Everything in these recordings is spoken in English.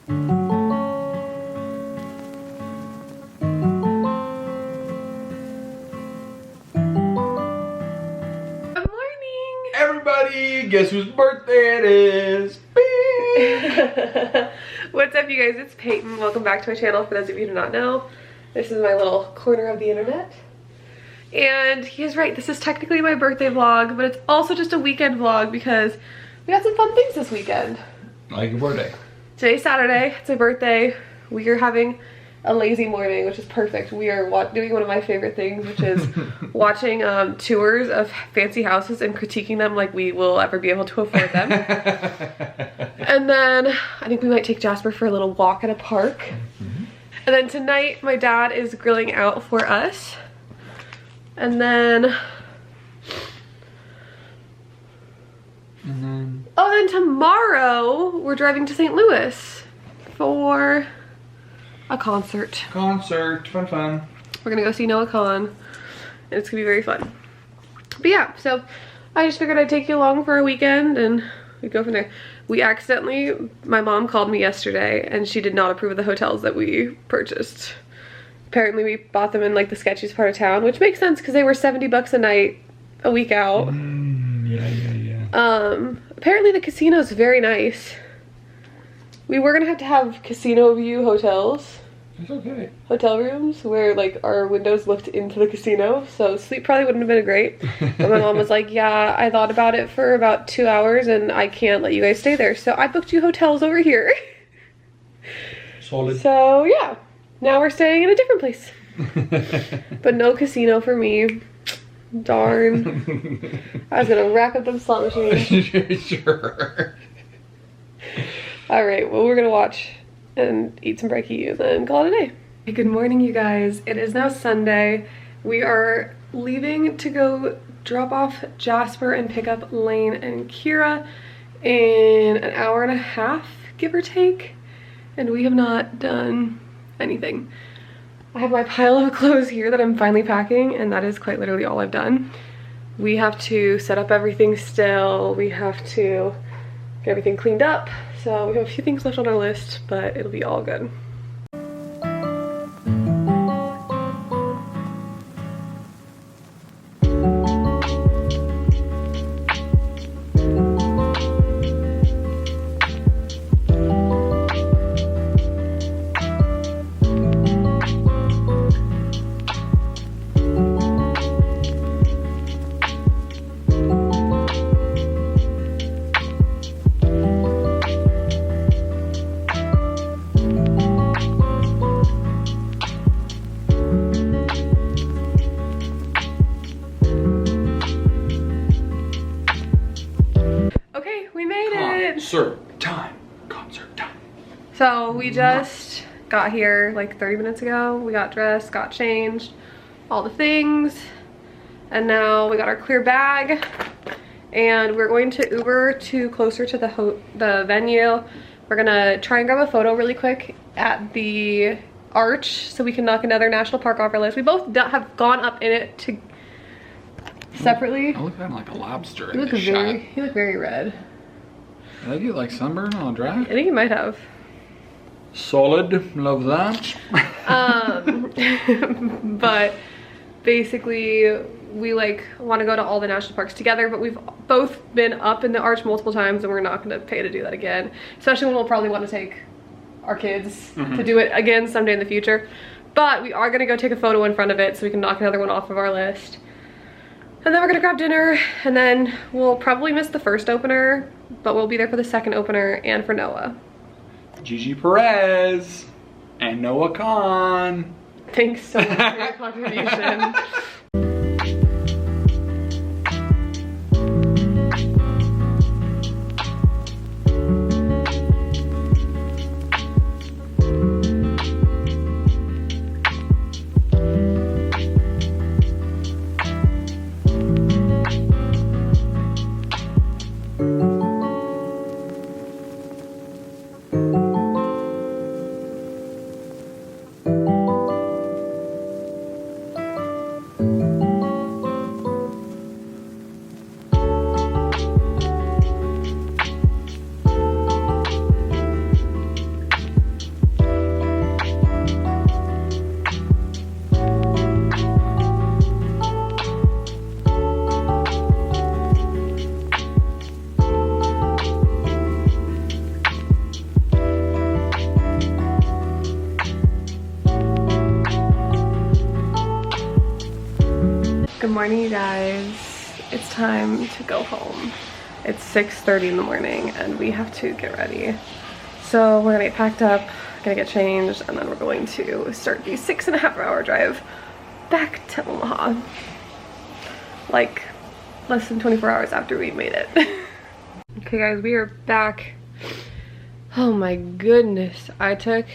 Everybody, guess whose birthday it is? What's up, you guys? It's Peyton. Welcome back to my channel. For those of you who do not know, this is my little corner of the internet. And he is right, this is technically my birthday vlog, but it's also just a weekend vlog because we got some fun things this weekend. Like your birthday. Today's Saturday, it's my birthday. We are having a lazy morning, which is perfect. We are doing one of my favorite things, which is watching tours of fancy houses and critiquing them like we will ever be able to afford them. And then I think we might take Jasper for a little walk at a park. And then tonight my dad is grilling out for us. And then oh, then tomorrow we're driving to St. Louis for a concert. Fun. We're gonna go see Noah Kahan, and it's gonna be very fun. But yeah, so I just figured I'd take you along for a weekend and we'd go from there. We accidentally, my mom called me yesterday and she did not approve of the hotels that we purchased. Apparently we bought them in like the sketchiest part of town, which makes sense because they were 70 bucks a night, a week out. Yeah. Apparently the casino's very nice. We were gonna have to have casino view hotels. It's okay. Hotel rooms where like our windows looked into the casino, so sleep probably wouldn't have been great. But my mom was like, yeah, I thought about it for about 2 hours and I can't let you guys stay there, so I booked you hotels over here. Solid. So yeah, now we're staying in a different place. But no casino for me. Darn. I was gonna rack up them slot machines. Sure. Alright, well we're gonna watch and eat some brekkie and then call it a day. Hey, good morning, you guys. It is now Sunday. We are leaving to go drop off Jasper and pick up Lane and Kira in an hour and a half, give or take. And we have not done anything. I have my pile of clothes here that I'm finally packing, and that is quite literally all I've done. We have to set up everything still. We have to get everything cleaned up. So we have a few things left on our list, but it'll be all good. Concert time. So we just got here like 30 minutes ago. We got dressed, got changed, all the things. And now we got our clear bag. And we're going to Uber to closer to the venue. We're gonna try and grab a photo really quick at the arch so we can knock another national park off our list. We both have gone up in it separately. I look kind of like a lobster in You look this shot. You look very red. Did I get like sunburn on a drive? I think you might have. Solid, love that. But basically we like want to go to all the national parks together, but we've both been up in the arch multiple times and we're not going to pay to do that again, especially when we'll probably want to take our kids to do it again someday in the future. But we are going to go take a photo in front of it so we can knock another one off of our list. And then we're gonna grab dinner, and then we'll probably miss the first opener, but we'll be there for the second opener and for Noah. Gigi Perez and Noah Kahan. Thanks so much for your contribution. morning, you guys. It's time to go home. It's 6:30 in the morning and we have to get ready. So we're gonna get packed up, gonna get changed, and then we're going to start the 6.5-hour drive back to Omaha. Like less than 24 hours after we made it. Okay guys, we are back. Oh my goodness, I took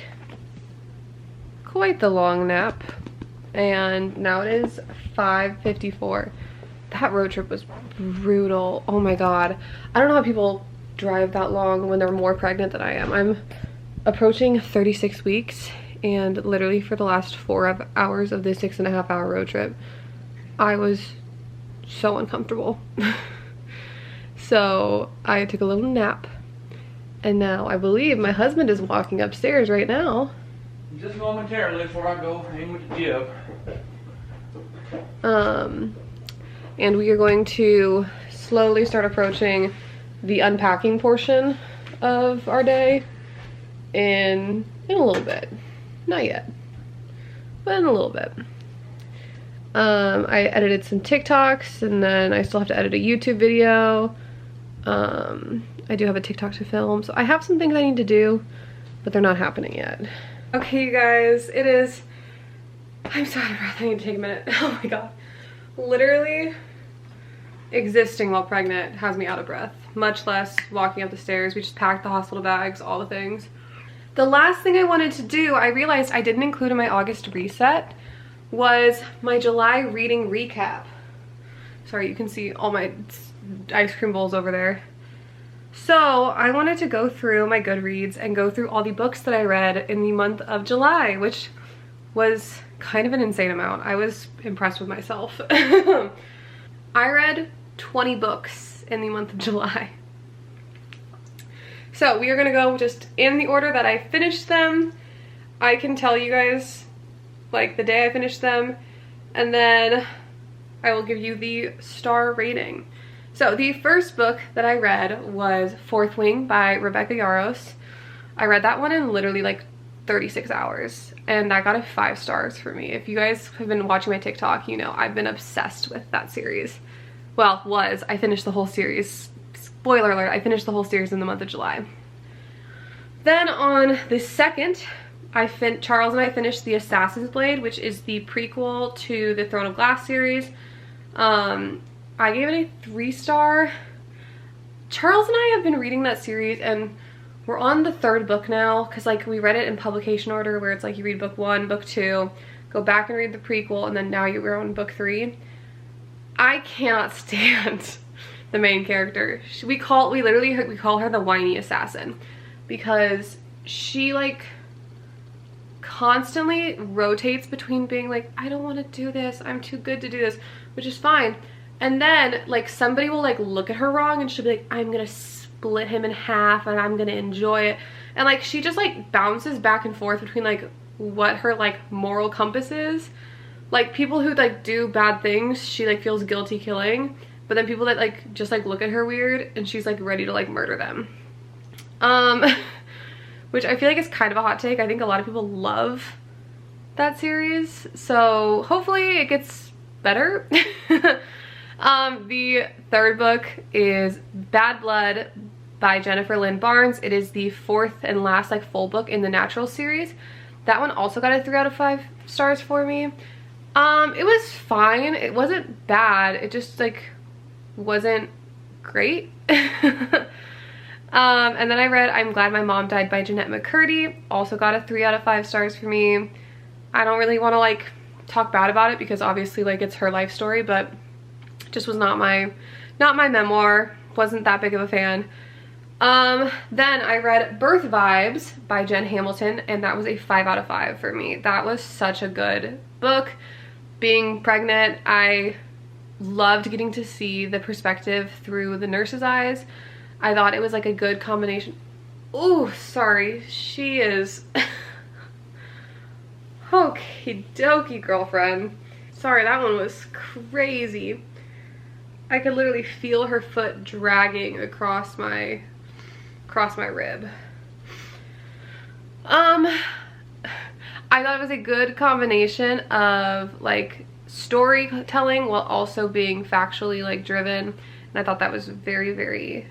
quite the long nap and now it is 5:54. That road trip was brutal. Oh my god. I don't know how people drive that long when they're more pregnant than I am. I'm approaching 36 weeks and literally for the last 4 hours of this 6.5-hour road trip, I was so uncomfortable. So I took a little nap and now I believe my husband is walking upstairs right now. Just momentarily before I go hang with the Jib. And we are going to slowly start approaching the unpacking portion of our day in a little bit. Not yet, but in a little bit. I edited some TikToks and then I still have to edit a YouTube video. I do have a TikTok to film, so I have some things I need to do, but they're not happening yet. Okay, you guys, it is, I'm so out of breath, I need to take a minute. Oh my god. Literally, existing while pregnant has me out of breath, much less walking up the stairs. We just packed the hospital bags, all the things. The last thing I wanted to do, I realized I didn't include in my August reset, was my July reading recap. Sorry, you can see all my ice cream bowls over there. So I wanted to go through my Goodreads and go through all the books that I read in the month of July, which was kind of an insane amount. I was impressed with myself. I read 20 books in the month of July. So we are gonna go just in the order that I finished them. I can tell you guys like the day I finished them, and then I will give you the star rating. So the first book that I read was Fourth Wing by Rebecca Yarros. I read that one in literally like 36 hours and that got a 5 stars for me. If you guys have been watching my TikTok, you know I've been obsessed with that series. Well, I finished the whole series. Spoiler alert, I finished the whole series in the month of July. Then on the 2nd, Charles and I finished The Assassin's Blade, which is the prequel to the Throne of Glass series. I gave it a 3-star. Charles and I have been reading that series and we're on the 3rd book now, because like we read it in publication order where it's like you read book 1, book 2, go back and read the prequel, and then now you're on book 3. I cannot stand the main character. We call her the whiny assassin because she like constantly rotates between being like, I don't want to do this, I'm too good to do this, which is fine. And then like somebody will like look at her wrong and she'll be like, I'm gonna split him in half and I'm gonna enjoy it. And like she just like bounces back and forth between like what her like moral compass is. Like people who like do bad things, she like feels guilty killing, but then people that like just like look at her weird and she's like ready to like murder them. Which I feel like is kind of a hot take. I think a lot of people love that series, so hopefully it gets better. The 3rd book is Bad Blood by Jennifer Lynn Barnes. It is the 4th and last like full book in the Natural series. That one also got a 3 out of 5 stars for me. It was fine. It wasn't bad. It just like wasn't great. And then I read I'm Glad My Mom Died by Jeanette McCurdy. Also got a 3 out of 5 stars for me. I don't really want to like talk bad about it because obviously like it's her life story, but just was not my memoir. Wasn't that big of a fan. Then I read Birth Vibes by Jen Hamilton, and that was a 5 out of 5 for me. That was such a good book. Being pregnant, I loved getting to see the perspective through the nurse's eyes. I thought it was like a good combination. Oh, sorry, she is okie dokie, girlfriend. Sorry, that one was crazy. I could literally feel her foot dragging across my rib. I thought it was a good combination of like storytelling while also being factually like driven, and I thought that was very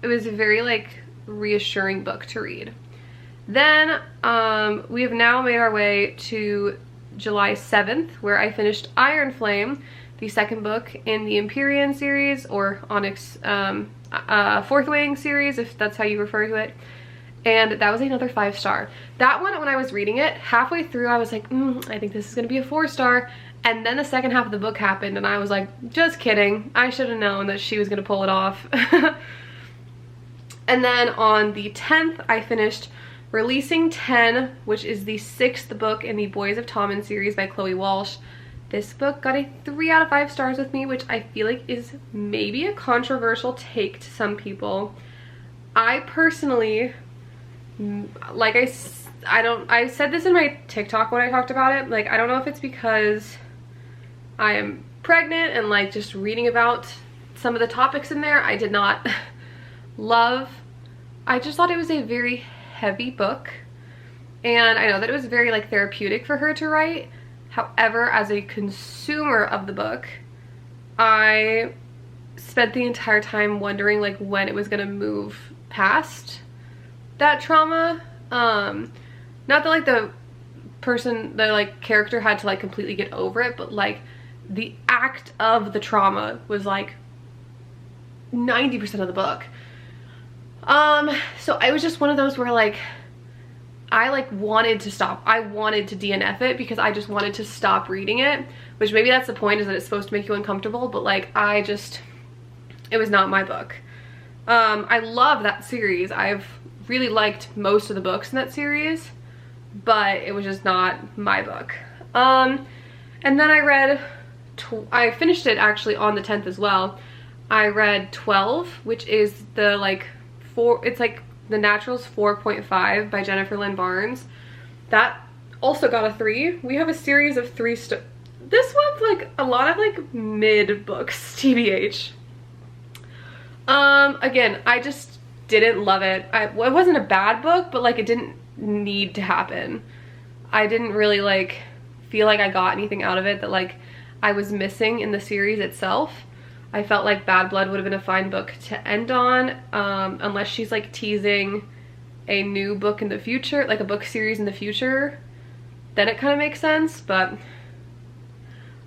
it was a very like reassuring book to read. Then we have now made our way to July 7th, where I finished Iron Flame, the second book in the Empyrean series, or Onyx Fourth Wing series, if that's how you refer to it. And that was another 5-star. That one, when I was reading it, halfway through I was like, I think this is gonna be a 4-star. And then the second half of the book happened and I was like, just kidding. I should have known that she was gonna pull it off. And then on the 10th, I finished Releasing 10, which is the 6th book in the Boys of Tommen series by Chloe Walsh. This book got a 3 out of 5 stars with me, which I feel like is maybe a controversial take to some people. I personally, like I said this in my TikTok when I talked about it, like I don't know if it's because I am pregnant and like just reading about some of the topics in there I did not love. I just thought it was a very heavy book, and I know that it was very like therapeutic for her to write. However, as a consumer of the book, I spent the entire time wondering like when it was gonna move past that trauma. Not that like the like character had to like completely get over it, but like the act of the trauma was like 90% of the book. So I was just one of those where like I like wanted to stop. I wanted to DNF it because I just wanted to stop reading it, which maybe that's the point, is that it's supposed to make you uncomfortable, but like it was not my book. I love that series. I've really liked most of the books in that series, but it was just not my book. And then I finished it actually on the 10th as well. I read 12, which is the like it's like The Naturals 4.5 by Jennifer Lynn Barnes. That also got a 3. We have a series of 3 this one's like a lot of like mid books, TBH. Again, I just didn't love it. It wasn't a bad book, but like it didn't need to happen. I didn't really like feel like I got anything out of it that like I was missing in the series itself. I felt like Bad Blood would have been a fine book to end on, unless she's like teasing a new book in the future, like a book series in the future, then it kind of makes sense. But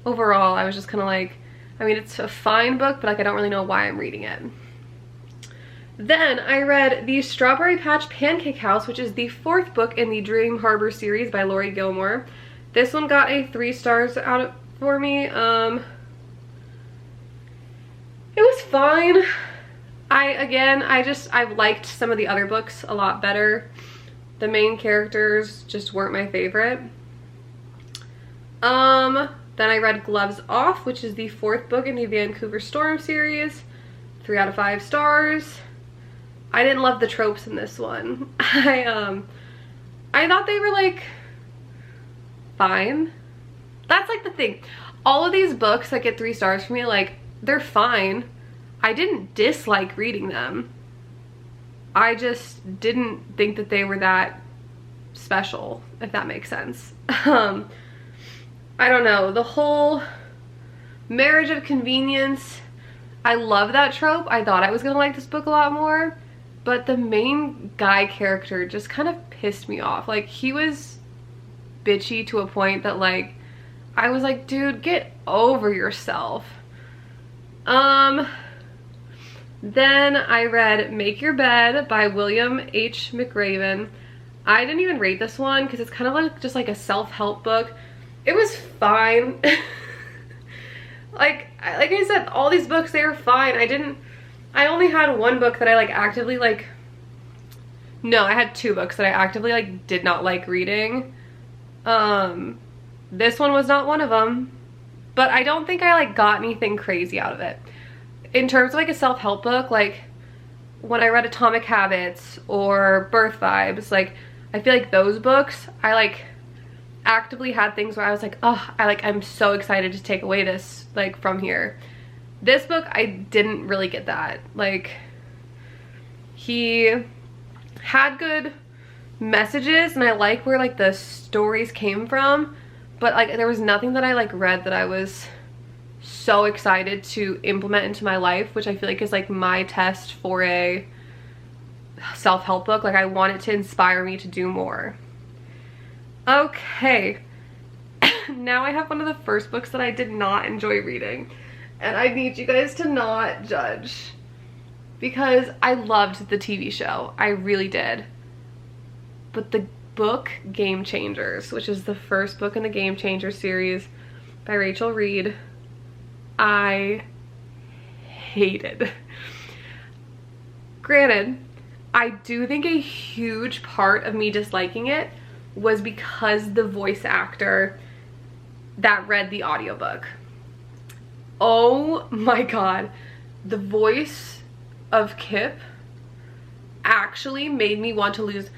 overall, I was just kind of like, I mean, it's a fine book, but like I don't really know why I'm reading it. Then I read The Strawberry Patch Pancake House, which is the 4th book in the Dream Harbor series by Laurie Gilmore. This one got a 3 stars out for me. It was fine. I've liked some of the other books a lot better. The main characters just weren't my favorite. Then I read Gloves Off, which is the 4th book in the Vancouver Storm series. 3 out of 5 stars. I didn't love the tropes in this one. I thought they were like fine. That's like the thing. All of these books that get 3 stars for me, like, they're fine. I didn't dislike reading them. I just didn't think that they were that special, if that makes sense. I don't know, the whole marriage of convenience, I love that trope. I thought I was gonna like this book a lot more, but the main guy character just kind of pissed me off. Like, he was bitchy to a point that like I was like, dude, get over yourself. Then I read Make Your Bed by William H. McRaven. I didn't even rate this one because it's kind of like just like a self-help book. It was fine. like I said, all these books, they were fine. I only had one book that I like actively like, no, I had 2 books that I actively like did not like reading. This one was not one of them, but I don't think I like got anything crazy out of it. In terms of like a self-help book, like when I read Atomic Habits or Birth Vibes, like I feel like those books, I like actively had things where I was like, oh, I'm so excited to take away this like from here. This book, I didn't really get that. Like, he had good messages and I like where like the stories came from, but like there was nothing that I like read that I was so excited to implement into my life, which I feel like is like my test for a self-help book. Like I want it to inspire me to do more. Okay. Now I have one of the first books that I did not enjoy reading, and I need you guys to not judge because I loved the TV show. I really did. But the book Game Changers, which is the first book in the Game Changers series by Rachel Reed, I hated. Granted, I do think a huge part of me disliking it was because the voice actor that read the audiobook. Oh my god, the voice of Kip actually made me want to lose.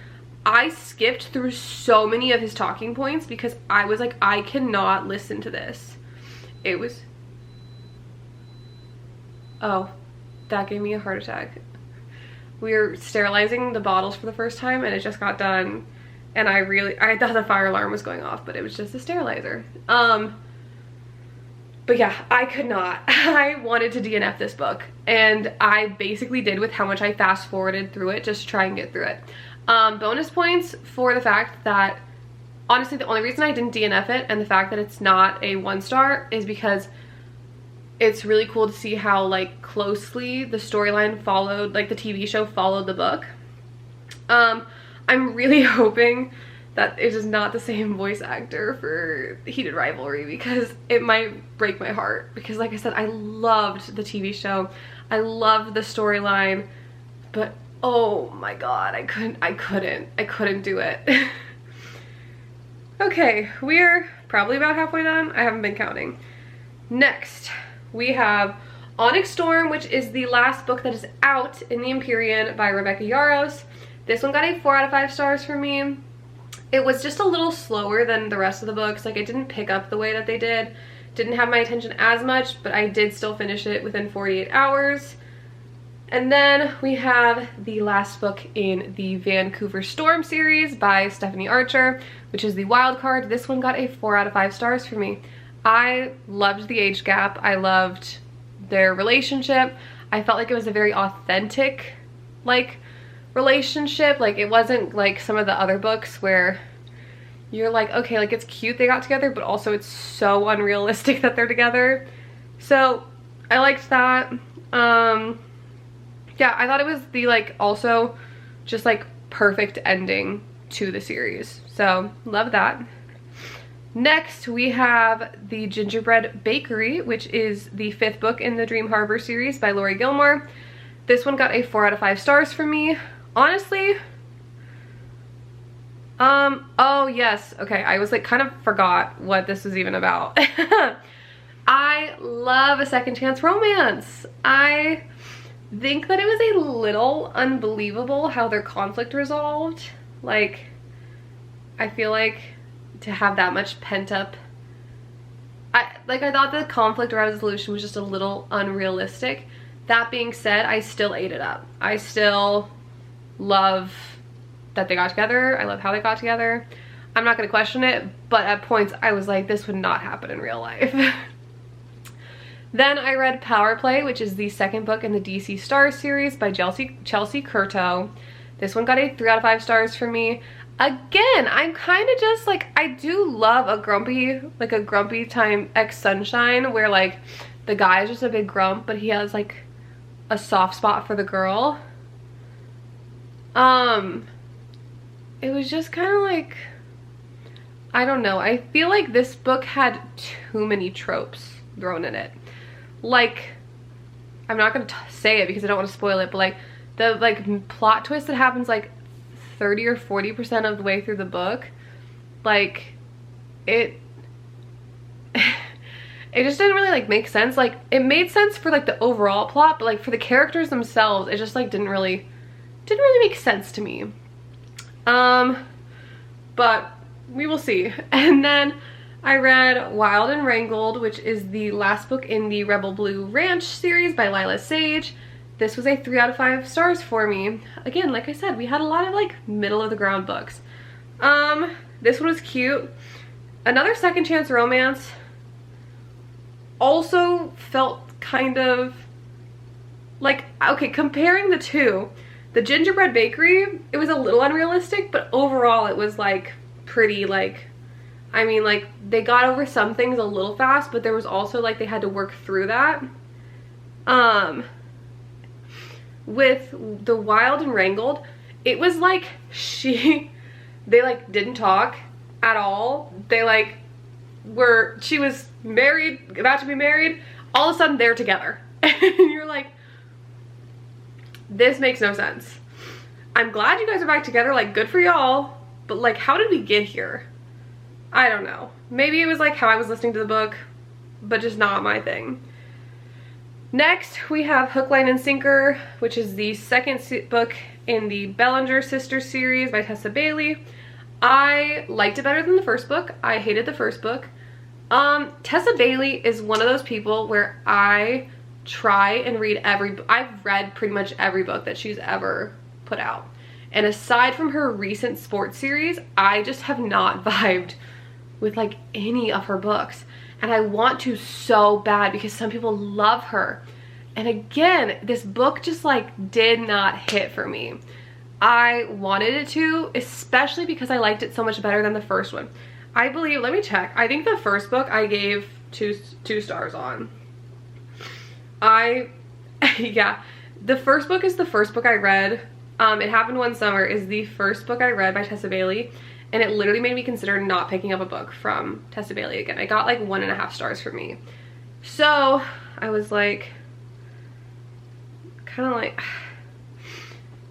I skipped through so many of his talking points because I was like, I cannot listen to this. It was, oh, that gave me a heart attack. We were sterilizing the bottles for the first time and it just got done, and I thought the fire alarm was going off, but it was just the sterilizer. But yeah, I could not. I wanted to DNF this book, and I basically did with how much I fast forwarded through it just to try and get through it. Bonus points for the fact that, honestly, the only reason I didn't DNF it and the fact that it's not a 1-star is because it's really cool to see how like closely the storyline followed, like the TV show followed the book. I'm really hoping that it is not the same voice actor for Heated Rivalry, because it might break my heart, because like I said, I loved the TV show, I loved the storyline, but oh my god, I couldn't do it. Okay, we're probably about halfway done. I haven't been counting. Next, we have Onyx Storm, which is the last book that is out in the Empyrean by Rebecca Yarros. This one got a 4 out of 5 stars for me. It was just a little slower than the rest of the books. Like, it didn't pick up the way that they did. Didn't have my attention as much, but I did still finish it within 48 hours. And then we have the last book in the Vancouver Storm series by Stephanie Archer, which is the wild card. This one got a 4 out of 5 stars for me. I loved the age gap. I loved their relationship. I felt like it was a very authentic, like, relationship. Like, it wasn't like some of the other books where you're like, okay, like, it's cute they got together, but also it's so unrealistic that they're together. So I liked that. Yeah, I thought it was the, like, also just like perfect ending to the series, so love that. Next, we have The Gingerbread Bakery, which is the 5th book in the Dream Harbor series by Laurie Gilmore. This one got a 4 out of 5 stars for me. Honestly, oh yes, okay, I was like kind of forgot what this was even about. I love a second chance romance. I think that it was a little unbelievable how their conflict resolved. Like, I feel like to have that much pent up, I thought the conflict resolution was just a little unrealistic. That being said, I still ate it up. I still love that they got together. I love how they got together. I'm not gonna question it, but at points I was like, this would not happen in real life. Then I read Power Play, which is the 2nd book in the DC Stars series by Chelsea Curto. This one got a 3 out of 5 stars for me. Again, I'm kind of just like, I do love a grumpy time ex Sunshine where like the guy is just a big grump, but he has like a soft spot for the girl. It was just kind of like, I don't know. I feel like this book had too many tropes thrown in it. Like, I'm not gonna say it because I don't want to spoil it, but like the like plot twist that happens like 30 or 40% of the way through the book, like it just didn't really like make sense. Like, it made sense for like the overall plot, but like for the characters themselves, it just like didn't really make sense to me. But we will see. And then I read Wild and Wrangled, which is the last book in the Rebel Blue Ranch series by Lila Sage. This was a 3 out of 5 stars for me. Again, like I said, we had a lot of like middle of the ground books. This one was cute. Another Second Chance Romance also felt kind of like, okay, comparing the two, the Gingerbread Bakery, it was a little unrealistic, but overall it was like pretty, like, I mean, like, they got over some things a little fast, but there was also like they had to work through that. With the Wild and Wrangled, it was like they like didn't talk at all. They like she was married, about to be married, all of a sudden they're together. And you're like, this makes no sense. I'm glad you guys are back together, like, good for y'all, but like, how did we get here? I don't know. Maybe it was like how I was listening to the book, but just not my thing. Next, we have Hook, Line, and Sinker, which is the second book in the Bellinger Sisters series by Tessa Bailey. I liked it better than the first book. I hated the first book. Tessa Bailey is one of those people where I try and read I've read pretty much every book that she's ever put out. And aside from her recent sports series, I just have not vibed with like any of her books. And I want to so bad because some people love her. And again, this book just like did not hit for me. I wanted it to, especially because I liked it so much better than the first one. I believe, let me check. I think the first book I gave two stars on. Yeah, the first book is the first book I read. It Happened One Summer is the first book I read by Tessa Bailey. And it literally made me consider not picking up a book from Tessa Bailey again. I got like 1.5 stars for me. So I was like, kind of like,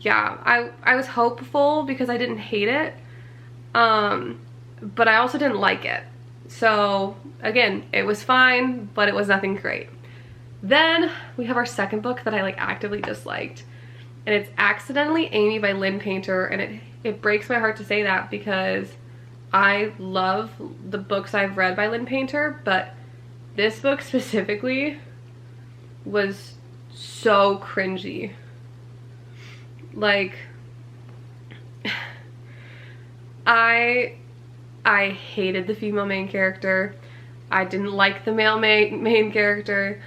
yeah, I was hopeful because I didn't hate it. But I also didn't like it. So again, it was fine, but it was nothing great. Then we have our second book that I like actively disliked. And it's Accidentally Amy by Lynn Painter, and it breaks my heart to say that because I love the books I've read by Lynn Painter, but this book specifically was so cringy. Like, I hated the female main character. I didn't like the male main character.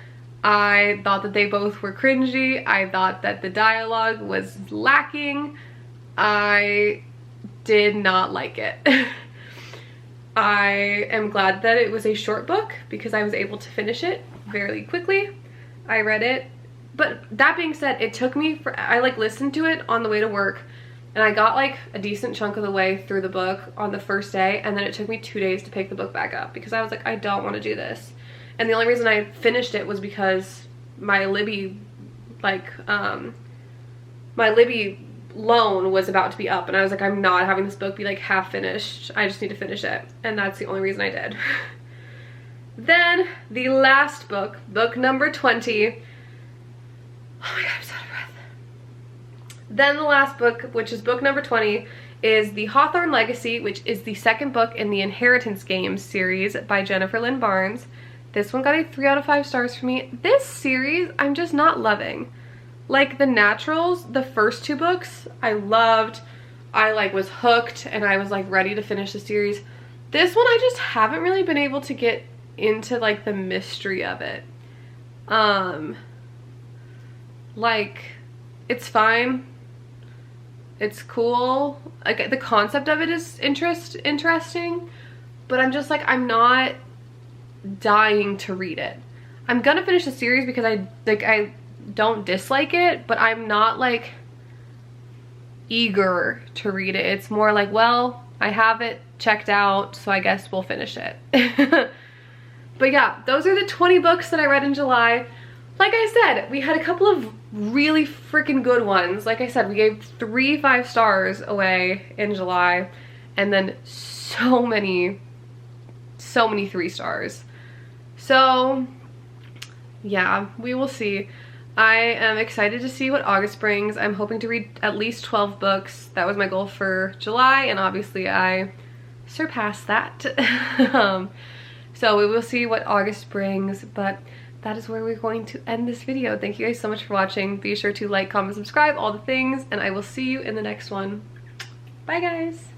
I thought that they both were cringy. I thought that the dialogue was lacking. I did not like it. I am glad that it was a short book because I was able to finish it very quickly. I read it, but that being said, it took me I like listened to it on the way to work, and I got like a decent chunk of the way through the book on the first day, and then it took me 2 days to pick the book back up because I was like, I don't want to do this. And the only reason I finished it was because my Libby, like, my Libby loan was about to be up, and I was like, I'm not having this book be like half finished. I just need to finish it. And that's the only reason I did. Then the last book, book number 20. Oh my god, I'm so out of breath. Then the last book, which is book number 20, is The Hawthorne Legacy, which is the second book in the Inheritance Games series by Jennifer Lynn Barnes. This one got a 3 out of 5 stars for me. This series, I'm just not loving. Like, The Naturals, the first 2 books, I loved. I like was hooked and I was like ready to finish the series. This one, I just haven't really been able to get into like the mystery of it. Like, it's fine. It's cool. Like, the concept of it is interesting, but I'm just like, I'm not dying to read it. I'm gonna finish the series because I don't dislike it, but I'm not like eager to read it. It's more like, well, I have it checked out, so I guess we'll finish it. But yeah, those are the 20 books that I read in July. Like I said, we had a couple of really freaking good ones. Like I said, we gave 3 5 stars away in July, and then so many 3 stars. So yeah, we will see. I am excited to see what August brings. I'm hoping to read at least 12 books. That was my goal for July, and obviously I surpassed that. So we will see what August brings, but that is where we're going to end this video. Thank you guys so much for watching. Be sure to like, comment, subscribe, all the things, and I will see you in the next one. Bye guys.